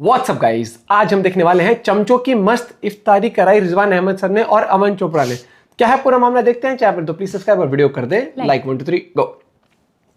WhatsApp guys, आज हम देखने वाले हैं चमचों की मस्त इफ्तारी कराई रिजवान अहमद सर ने और अमन चोपड़ा ने। क्या है पूरा मामला देखते हैं। चैनल तो प्लीज सब्सक्राइब और वीडियो कर दे लाइक 1 2 3 गो।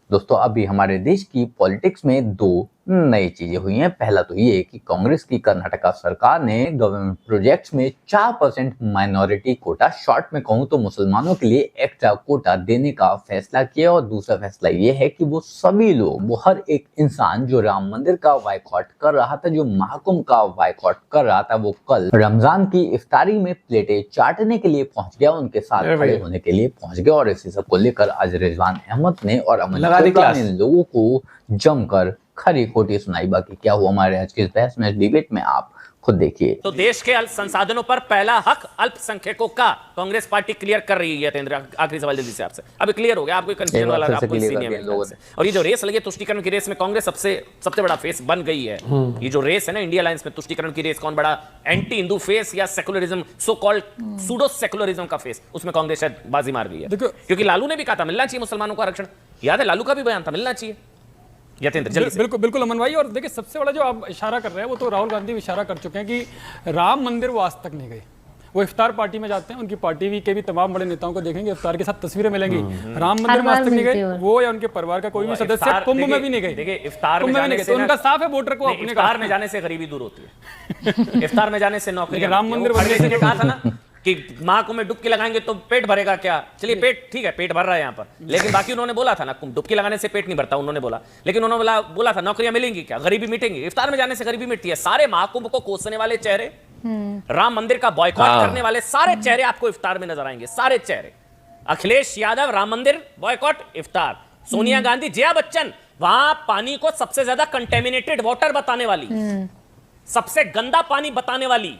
दोस्तों, अभी हमारे देश की पॉलिटिक्स में दो नई चीजें हुई हैं। पहला तो ये कि कांग्रेस की कर्नाटका सरकार ने गवर्नमेंट प्रोजेक्ट्स में 4% माइनॉरिटी कोटा, शॉर्ट में कहूं तो मुसलमानों के लिए एक्स्ट्रा कोटा देने का फैसला किया। और दूसरा फैसला ये है कि वो सभी लोग, वो हर एक इंसान जो राम मंदिर का बायकॉट कर रहा था, जो महाकुंभ का बायकॉट कर रहा था, वो कल रमजान की इफ्तारी में प्लेटें चाटने के लिए पहुंच गया, उनके साथ खड़े होने के लिए पहुंच गया। और इसी सब को लेकर आज रिजवान अहमद ने और अमन चोपड़ा ने लोगों को जमकर खरी खोटी सुनाई। बाकी क्या हुआ हमारे आज के इस बहस में, डिबेट में, आप खुद देखिए। तो देश के अल्प संसाधनों पर पहला हक अल्पसंख्यकों का कांग्रेस पार्टी क्लियर कर रही है। तेंद्र, आखिरी सवाल जल्दी से आपसे। अब क्लियर हो गया, आपको कंफ्यूजन वाला, आपको सीनियर से। और ये जो रेस लगी तुष्टीकरण की रेस में कांग्रेस सबसे बड़ा फेस बन गई है। ये जो रेस है ना इंडिया अलायंस में, तुष्टीकरण की रेस, कौन बड़ा एंटी हिंदू फेस या secularism, so called pseudo secularism का फेस, उसमें कांग्रेस शायद बाजी मार गई है। क्योंकि लालू ने भी कहा था मिलना चाहिए मुसलमानों को आरक्षण, याद है लालू का भी बयान था मिलना चाहिए। बिल्कुल अमन भाई। और देखिए, सबसे बड़ा जो आप इशारा कर रहे हैं वो तो राहुल गांधी भी इशारा कर चुके हैं कि राम मंदिर वो आज तक नहीं गए। वो इफ्तार पार्टी में जाते हैं, उनकी पार्टी के भी तमाम बड़े नेताओं को देखेंगे, इफ्तार के साथ तस्वीरें मिलेंगी। राम मंदिर में आज तक नहीं गए वो, या उनके परिवार का कोई भी सदस्य कुंभ में भी नहीं गए। देखिए, इफ्तार में जाने से उनका साफ है वोटर को अपने इफ्तार में जाने से गरीबी दूर होती है। इफ्तार में जाने से नौकरी। राम मंदिर बनने ने कहा था ना कि माँ को में डुबकी लगाएंगे तो पेट भरेगा क्या। चलिए, पेट ठीक है, पेट भर रहा है यहाँ पर, लेकिन बाकी उन्होंने बोला था ना डुबकी लगाने से पेट नहीं भरता, उन्होंने बोला। लेकिन उन्होंने बोला था नौकरियां मिलेंगी क्या, गरीबी मिटेंगी। इफ्तार में जाने से गरीबी मिटती है। सारे महाकुंभ को कोसने वाले चेहरे, राम मंदिर का बॉयकॉट करने वाले सारे चेहरे आपको इफ्तार में नजर आएंगे। सारे चेहरे, अखिलेश यादव राम मंदिर बॉयकॉट इफ्तार, सोनिया गांधी, जया बच्चन वहां पानी को सबसे ज्यादा कंटेमिनेटेड वाटर बताने वाली, सबसे गंदा पानी बताने वाली,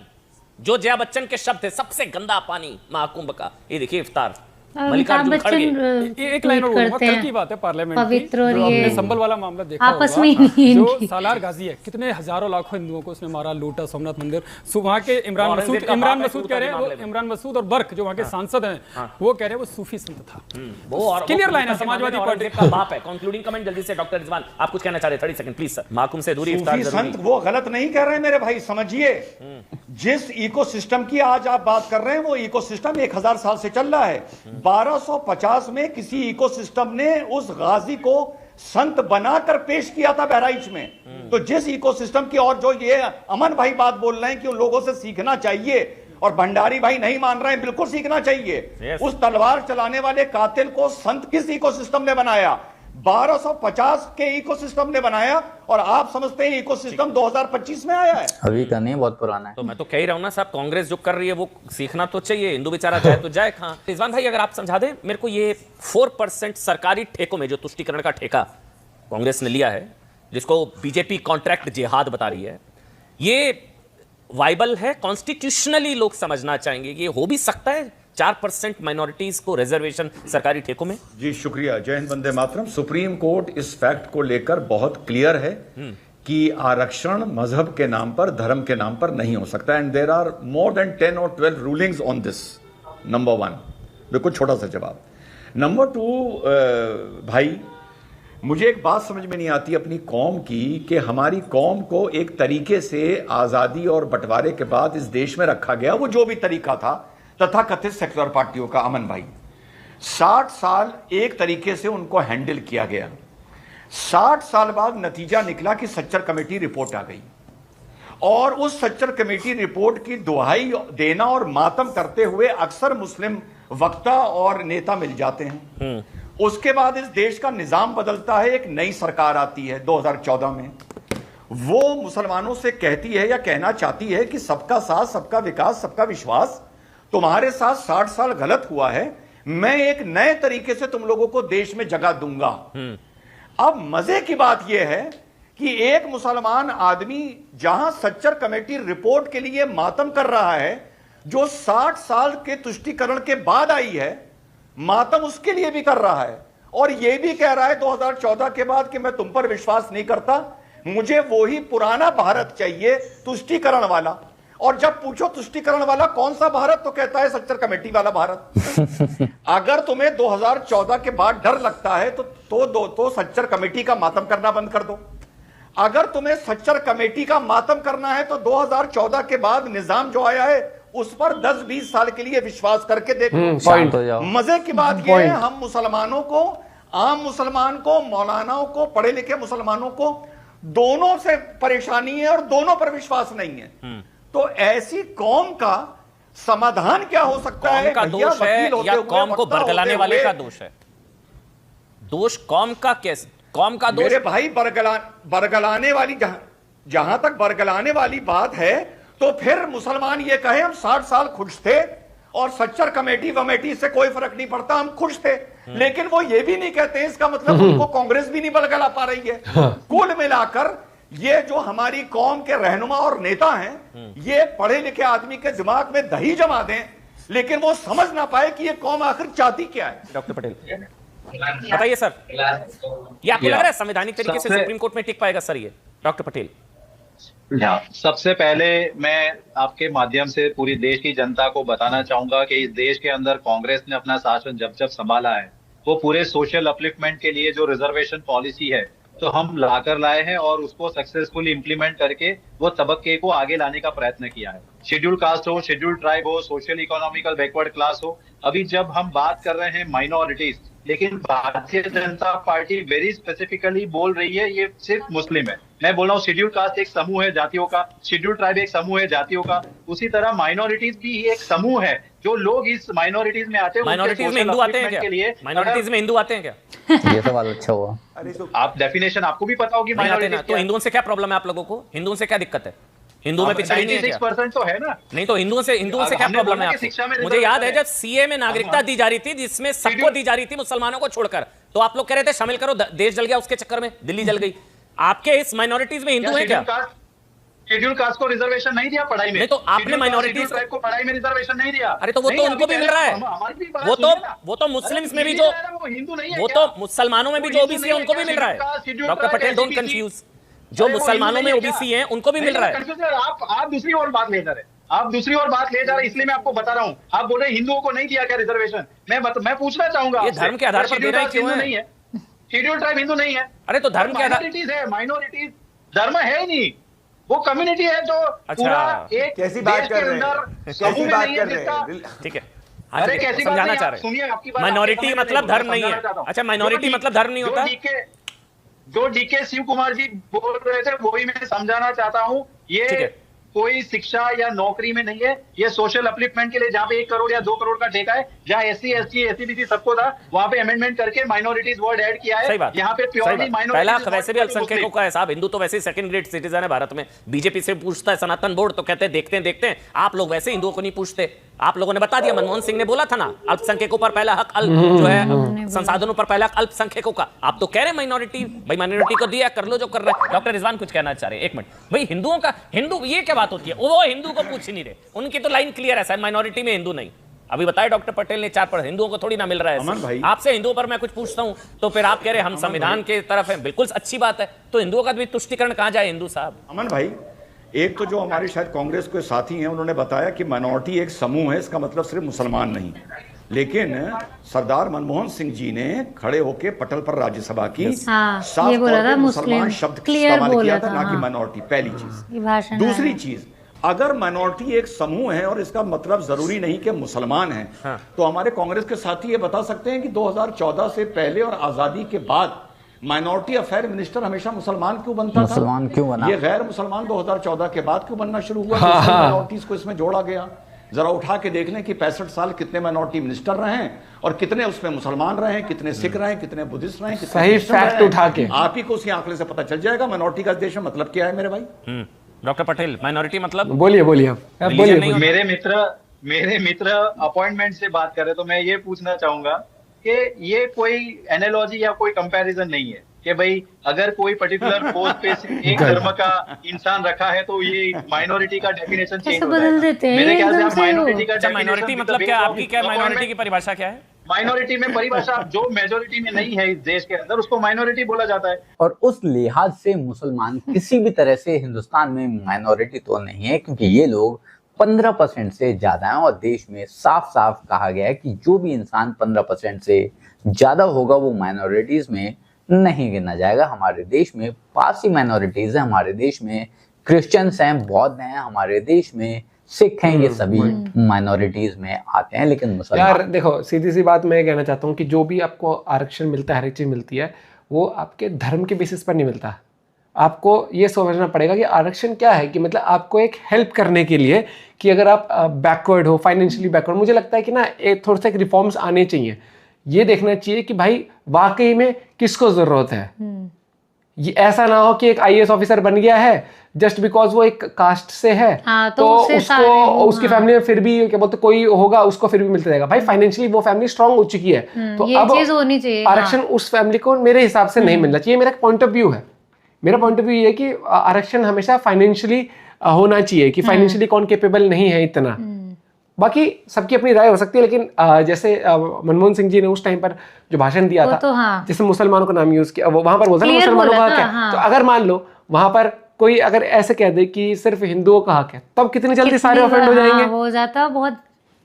जो जया बच्चन के शब्द थे, सबसे गंदा पानी महाकुंभ का। ये देखिए इफ्तार, अमिताभ बच्चन एक लाइन और बोलूंगा, कल की बात है पार्लियामेंट पवित्र और ये संबल वाला मामला देखा आपस होगा, में जो सालार गाजी है, कितने हजारों लाखों हिंदुओं को उसने मारा, लूटा सोमनाथ मंदिर। वहाँ के इमरान मसूद कह रहे हैं, वो इमरान मसूद और बर्क जो वहाँ के सांसद हैं, वो कह रहे हैं वो सूफी संत था। क्लियर लाइन है समाजवादी पार्टी का बाप है। कंक्लूडिंग कमेंट जल्दी से डॉक्टर रिजवान, आप कुछ कहना चाह रहे हैं? 30 सेकंड प्लीज सर। महाकुंभ से दूरी, इफ्तार संत वो गलत नहीं कर रहे मेरे भाई, समझिए। जिस इकोसिस्टम की आज आप बात कर रहे हैं, वो इकोसिस्टम 1000 साल से चल रहा है। 1250 में किसी इकोसिस्टम ने उस गाजी को संत बनाकर पेश किया था बहराइच में। तो जिस इकोसिस्टम की, और जो ये अमन भाई बात बोल रहे हैं कि उन लोगों से सीखना चाहिए, और भंडारी भाई नहीं मान रहे हैं, बिल्कुल सीखना चाहिए। उस तलवार चलाने वाले कातिल को संत किस इकोसिस्टम ने बनाया? 1250 के इकोसिस्टम ने बनाया, और आप समझते हैं इकोसिस्टम 2025 में आया है। अभी का नहीं, बहुत पुराना है। तो मैं तो कह ही रहा हूं ना साहब, कांग्रेस जो कर रही है वो सीखना तो चाहिए। हिंदू बेचारा जाए तो जाए कहां। रिजवान भाई, अगर आप समझा दें मेरे को, ये 4% सरकारी ठेकों में जो तुष्टीकरण का ठेका कांग्रेस ने लिया है, जिसको बीजेपी कॉन्ट्रैक्ट जिहाद बता रही है, ये वाइबल है? कॉन्स्टिट्यूशनली लोग समझना चाहेंगे ये हो भी सकता है 4% माइनॉरिटीज को रिजर्वेशन सरकारी ठेकों में? जी शुक्रिया, जय हिंद, वंदे मातरम। सुप्रीम कोर्ट इस फैक्ट को लेकर बहुत क्लियर है कि आरक्षण मजहब के नाम पर, धर्म के नाम पर नहीं हो सकता। And there are more than 10 और 12 रूलिंग्स ऑन दिस। नंबर 1, बिल्कुल छोटा सा जवाब। नंबर 2, भाई मुझे एक बात समझ में नहीं आती अपनी कौम की, कि हमारी कौम को एक तरीके से आज़ादी और बंटवारे के बाद इस देश में रखा गया, वो जो भी तरीका था तथा कथित सेक्युलर पार्टियों का। अमन भाई, 60 साल एक तरीके से उनको हैंडल किया गया। 60 साल बाद नतीजा निकला कि सच्चर कमेटी रिपोर्ट आ गई, और उस सच्चर कमेटी रिपोर्ट की दुहाई देना और मातम करते हुए अक्सर मुस्लिम वक्ता और नेता मिल जाते हैं। उसके बाद इस देश का निजाम बदलता है, एक नई सरकार आती है 2014 में। वो मुसलमानों से कहती है या कहना चाहती है कि सबका साथ, सबका विकास, सबका विश्वास। तुम्हारे साथ 60 साल गलत हुआ है, मैं एक नए तरीके से तुम लोगों को देश में जगह दूंगा। अब मजे की बात यह है कि एक मुसलमान आदमी जहां सच्चर कमेटी रिपोर्ट के लिए मातम कर रहा है, जो 60 साल के तुष्टीकरण के बाद आई है, मातम उसके लिए भी कर रहा है, और यह भी कह रहा है 2014 के बाद कि मैं तुम पर विश्वास नहीं करता, मुझे वही पुराना भारत चाहिए, तुष्टीकरण वाला। और जब पूछो तुष्टीकरण वाला कौन सा भारत, तो कहता है सच्चर कमेटी वाला भारत। अगर तुम्हें 2014 के बाद डर लगता है तो सच्चर कमेटी का मातम करना बंद कर दो। अगर तुम्हें सच्चर कमेटी का मातम करना है तो 2014 के बाद निजाम जो आया है उस पर 10-20 साल के लिए विश्वास करके देखो। शांत हो जाओ। मजे की बात यह है, हम मुसलमानों को, आम मुसलमान को, मौलानाओं को, पढ़े लिखे मुसलमानों को दोनों से परेशानी है और दोनों पर विश्वास नहीं है। तो ऐसी कौम का समाधान क्या हो सकता है? कौम का भैया, दोष है वकील होते या हुए, कौम को वक्ता बरगलाने होते वाले हुए, का दोष है? दोष कौम का कैसे? कौम का दोष? मेरे भाई बरगलाने वाली जहां तक बरगलाने वाली बात है तो फिर मुसलमान ये कहे हम 60 साल खुश थे और सच्चर कमेटी वमेटी से कोई फर्क नहीं पड़ता, हम खुश थे, लेकिन वो ये भी नहीं कहते, इसका मतलब उनको कांग्रेस भी नहीं बरगला पा रही है। कुल मिलाकर ये जो हमारी कौम के रहनुमा और नेता हैं, ये पढ़े लिखे आदमी के दिमाग में दही जमा दें, लेकिन वो समझ ना पाए कि ये कौम आखिर चाहती क्या है। डॉक्टर पटेल बताइए सर, ये आपको लग रहा है संवैधानिक तरीके से सुप्रीम कोर्ट में टिक पाएगा सर ये? डॉक्टर पटेल, सबसे पहले मैं आपके माध्यम से पूरी देश की जनता को बताना चाहूंगा कि इस देश के अंदर कांग्रेस ने अपना शासन जब जब संभाला है वो पूरे सोशल अपलिफ्टमेंट के लिए जो रिजर्वेशन पॉलिसी है तो हम लाकर लाए हैं और उसको सक्सेसफुली इंप्लीमेंट करके वो तबके को आगे लाने का प्रयत्न किया है। शेड्यूल कास्ट हो, शेड्यूल ट्राइब हो, सोशल इकोनॉमिकल बैकवर्ड क्लास हो, अभी जब हम बात कर रहे हैं माइनॉरिटीज, लेकिन Bharatiya Janata party very specifically बोल रही है ये सिर्फ मुस्लिम है। मैं बोल रहा हूँ शेड्यूल कास्ट एक समूह है जातियों का, शेड्यूल ट्राइब एक समूह है जातियों का, उसी तरह माइनॉरिटीज भी एक समूह है। जो लोग इस माइनॉरिटीज में आते हैं, माइनॉरिटीज में हिंदू आते हैं क्या? माइनॉरिटीज में हिंदू आते हैं क्या? ये सवाल अच्छा हुआ। आप डेफिनेशन आपको भी पता होगी नहीं आते ना, माइनॉरिटीज तो हिंदुओं से क्या प्रॉब्लम है आप लोगों को? हिंदुओं से क्या दिक्कत है? हिंदू में पिछड़ी नहीं है क्या? 96% तो है ना। नहीं तो हिंदुओं से क्या हमने प्रॉब्लम बोला है कि शिक्षा में आपको? मुझे याद है रिजर्वेशन जब सीए में नागरिकता दी जा रही थी जिसमें सबको दी जा रही थी मुसलमानों को छोड़कर, तो आप लोग कह रहे थे शामिल करो, देश जल गया उसके चक्कर में, दिल्ली जल गई। आपके इस माइनॉरिटीज में हिंदू है क्या? शेड्यूल कास्ट को रिजर्वेशन नहीं दिया पढ़ाई में। नहीं तो आपने माइनॉरिटीज को पढ़ाई में रिजर्वेशन नहीं दिया। अरे तो वो तो उनको भी मिल रहा है, वो तो मुस्लिम्स में भी जो, हिंदू नहीं है, वो तो मुसलमानों में भी जो ओबीसी है उनको भी मिल रहा है। डॉक्टर पटेल डोंट कंफ्यूज, जो मुसलमानों में ओबीसी हैं उनको भी मिल रहा है। आप दूसरी ओर बात ले जा रहे हैं, आप दूसरी ओर बात ले जा रहे हैं, इसलिए मैं आपको बता रहा हूं। आप बोल रहे हैं हिंदुओं को नहीं दिया क्या रिजर्वेशन? मैं पूछना चाहूंगा ये धर्म के आधार पर दे रहे हैं क्यों है? शेड्यूल ट्राइब हिंदू नहीं है। अरे तो धर्म के आधार, माइनॉरिटीज है, माइनॉरिटीज धर्म है ही नहीं, वो कम्युनिटी है जो पूरा एक कैसी देश बात के कर रहे हैं? अंदर समूह में नहीं है जिसका। ठीक है, अरे कैसी बात समझाना नहीं, चाह आप रहे सुनिए, आपकी बात माइनॉरिटी आपके मतलब सामने धर्म नहीं समझाना चाहता है। हूं। अच्छा, माइनॉरिटी मतलब धर्म नहीं होता? जो डीके शिव कुमार जी बोल रहे थे वही मैं समझाना चाहता हूं। ठीक ये है। कोई शिक्षा या नौकरी में नहीं है, ये सोशल अपलिफ्टमेंट के लिए जहां पे 1 करोड़ या 2 करोड़ का ठेका है, जहां एससी एसटी एससीबीसी सबको था, वहां पे अमेंडमेंट करके माइनॉरिटीज वर्ड ऐड किया है। सही बात, यहाँ पे सही प्योरली बात। पहला माइनॉरिटीज वैसे भी अल्पसंख्यकों का है साहब, हिंदू तो वैसे ही सेकंड ग्रेड सिटीजन है भारत में। बीजेपी से पूछता है सनातन बोर्ड तो कहते हैं देखते हैं। आप लोग वैसे हिंदुओं को नहीं पूछते। आप लोगों ने बता दिया, मनमोहन सिंह ने बोला था ना, अल्पसंख्यकों पर पहला हक जो है संसाधनों पर पहला हक अल्पसंख्यकों का। आप तो कह रहे हैं माइनॉरिटी, भाई माइनॉरिटी को दिया, कर लो जो कर रहे हैं। डॉक्टर रिजवान कुछ कहना चाह रहे हैं, एक मिनट भाई। हिंदुओं का हिंदू, ये क्या बात होती है? वो हिंदू को पूछ ही नहीं रहे, उनकी तो लाइन क्लियर है सर, माइनॉरिटी में हिंदू नहीं। अभी बताए डॉक्टर पटेल ने 4 पर, हिंदुओं को थोड़ी ना मिल रहा अमन भाई, है। आपसे हिंदुओं पर मैं कुछ पूछता हूं तो फिर आप कह रहे हैं हम संविधान के तरफ हैं, बिल्कुल अच्छी बात है। तो हिंदुओं का भी तुष्टिकरण कहां जाए हिंदू साहब? अमन भाई, एक तो जो हमारे शायद कांग्रेस के साथी हैं उन्होंने बताया कि माइनॉरिटी एक समूह है, इसका मतलब सिर्फ मुसलमान नहीं। लेकिन सरदार मनमोहन सिंह जी ने खड़े होकर पटल पर राज्यसभा की साफ ये बोला तौर था पे मुस्लिम, मुसलमान शब्द क्लियर इस्तेमाल बोला किया था, था, ना कि हाँ। माइनॉरिटी। पहली ये चीज। भाषण दूसरी है। चीज, अगर माइनॉरिटी एक समूह है और इसका मतलब जरूरी नहीं कि मुसलमान है, हाँ। तो हमारे कांग्रेस के साथी ये बता सकते हैं कि 2014 से पहले और आजादी के बाद माइनॉरिटी अफेयर मिनिस्टर हमेशा मुसलमान क्यों बनता था? मुसलमान क्यों बना? ये गैर मुसलमान 2014 के बाद क्यों बनना शुरू हुआ? माइनॉरिटीज को इसमें जोड़ा गया। जरा उठा के देख लें कि 65 साल कितने माइनॉरिटी मिनिस्टर रहे हैं और कितने उसमें मुसलमान रहे हैं, कितने सिख रहे हैं, कितने बुद्धिस्ट रहे हैं, कितने सही क्रिश्चियन फैक्ट रहे हैं। उठा के आप ही को उसी आंकड़े से पता चल जाएगा माइनॉरिटी का देश में मतलब क्या है मेरे भाई। डॉक्टर पटेल, माइनॉरिटी मतलब? बोलिए आप Religion नहीं बोलिए। मेरे मित्र अपॉइंटमेंट से बात करें तो मैं ये पूछना चाहूंगा कि ये कोई एनालॉजी या कोई कंपैरिजन नहीं है कि भाई अगर कोई पर्टिकुलर पोस्ट पे सिर्फ एक धर्म का इंसान रखा है तो ये माइनॉरिटी का डेफिनेशन चेंज हो बदल देते हैं मेरे ख्याल से एकदम आप से वो। माइनॉरिटी का अच्छा, माइनॉरिटी मतलब क्या? आपकी क्या माइनॉरिटी की परिभाषा क्या है? माइनॉरिटी में परिभाषा जो मेजोरिटी में नहीं है इस देश के अंदर उसको माइनॉरिटी बोला जाता है। और उस लिहाज से मुसलमान किसी भी तरह से हिंदुस्तान में माइनॉरिटी तो नहीं है, क्योंकि ये लोग 15% से ज्यादा हैं और देश में साफ साफ कहा गया है कि जो भी इंसान 15% से ज्यादा होगा वो माइनॉरिटीज में नहीं गिना जाएगा। हमारे देश में पारसी माइनॉरिटीज है, हमारे देश में क्रिश्चियंस हैं, बौद्ध हैं, हमारे देश में सिख हैं, ये सभी माइनॉरिटीज में आते हैं। लेकिन मुसलमान, यार देखो, सीधी सी बात मैं कहना चाहता हूँ कि जो भी आपको आरक्षण मिलता है, हर एक चीज मिलती है, वो आपके धर्म के बेसिस पर नहीं मिलता। आपको ये समझना पड़ेगा कि आरक्षण क्या है, कि मतलब आपको एक हेल्प करने के लिए, कि अगर आप बैकवर्ड हो, फाइनेंशियली बैकवर्ड, मुझे लगता है कि ना एक थोड़ा सा रिफॉर्म्स आने चाहिए। ये देखना चाहिए कि भाई वाकई में किसको जरूरत है। ये ऐसा ना हो कि एक आईएएस ऑफिसर बन गया है जस्ट बिकॉज वो एक कास्ट से है, हाँ, तो उससे उसको उसकी फैमिली में फिर भी क्या बोलते कोई होगा, उसको फिर भी मिलता रहेगा। भाई फाइनेंशियली वो फैमिली स्ट्रांग हो चुकी है, तो ये अब चीज होनी चाहिए। आरक्षण उस फैमिली को मेरे हिसाब से नहीं मिलना चाहिए। मेरा पॉइंट ऑफ व्यू है, मेरा पॉइंट ऑफ व्यू ये है कि आरक्षण हमेशा फाइनेंशियली होना चाहिए, कि फाइनेंशियली कौन कैपेबल नहीं है इतना। बाकी सबकी अपनी राय हो सकती है, लेकिन जैसे मनमोहन सिंह जी ने उस टाइम पर जो भाषण दिया वो था, तो हाँ। जैसे मुसलमानों का नाम यूज किया, वहां पर बोलता है ना Clear मुसलमानों बोला का हक था, है। हाँ। तो अगर मान लो वहां पर कोई अगर ऐसे कह दे कि सिर्फ हिंदुओं का हक है, तब कितनी जल्दी सारे ऑफेंड हो जाएंगे। हाँ, हो जाता बहुत।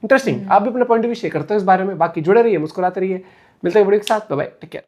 इंटरेस्टिंग। आप भी अपना पॉइंट ऑफ व्यू शेयर करते हो इस बारे में। बाकी जुड़े रहिए, मुस्कुराते रहिए। मिलते हैं वीडियो के साथ। Bye bye, take care.